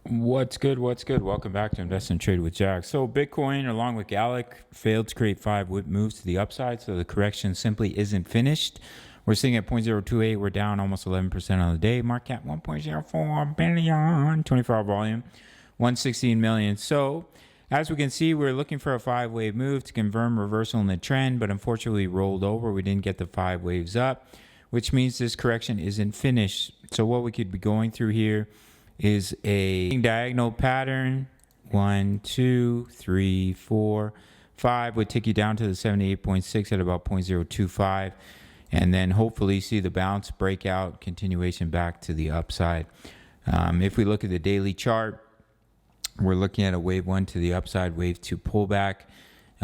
What's good? What's good? Welcome back to Invest and Trade with Jack. So Bitcoin, along with Gala, failed to create five moves to the upside, so the correction simply isn't finished. We're sitting at 0.028. We're down almost 11% on the day. Market cap 1.04 billion. 24-hour volume 116 million. So as we can see, we're looking for a five-wave move to confirm reversal in the trend, but unfortunately rolled over. We didn't get the five waves up, which means this correction isn't finished. So what we could be going through here is a diagonal pattern. 1, 2, 3, 4, 5 would take you down to the 78.6 at about 0.025, and then hopefully see the bounce breakout continuation back to the upside. If we look at the daily chart, we're looking at a wave 1 to the upside, wave 2 pullback.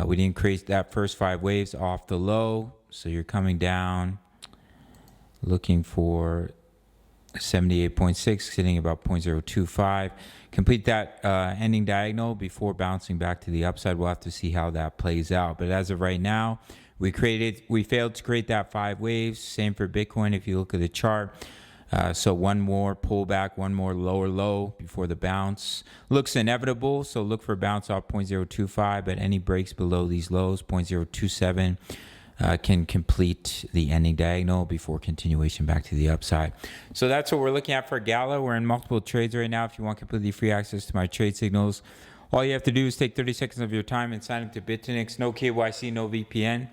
We didn't create that first 5 waves off the low, so you're coming down looking for 78.6, sitting about 0.025. Complete that ending diagonal before bouncing back to the upside. We'll have to see how that plays out. But as of right now, we failed to create that 5 waves. Same for Bitcoin if you look at the chart. So one more pullback, one more lower low before the bounce. Looks inevitable, so look for a bounce off 0.025, but any breaks below these lows, 0.027, can complete the ending diagonal before continuation back to the upside. So that's what we're looking at for Gala. We're in multiple trades right now. If you want completely free access to my trade signals, all you have to do is take 30 seconds of your time and sign up to BITUNIX. No KYC, no VPN.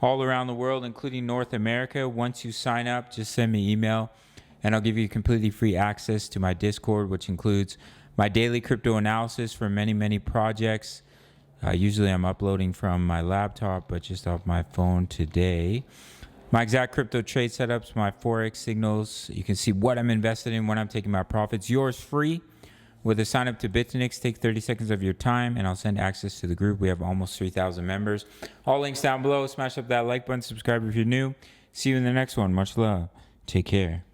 All around the world, including North America. Once you sign up, just send me email, and I'll give you completely free access to my Discord, which includes my daily crypto analysis for many projects. Usually I'm uploading from my laptop, but just off my phone today. My exact crypto trade setups, my Forex signals. You can see what I'm invested in, when I'm taking my profits. Yours free with a sign up to BITUNIX. Take 30 seconds of your time, and I'll send access to the group. We have almost 3,000 members. All links down below. Smash up that like button. Subscribe if you're new. See you in the next one. Much love. Take care.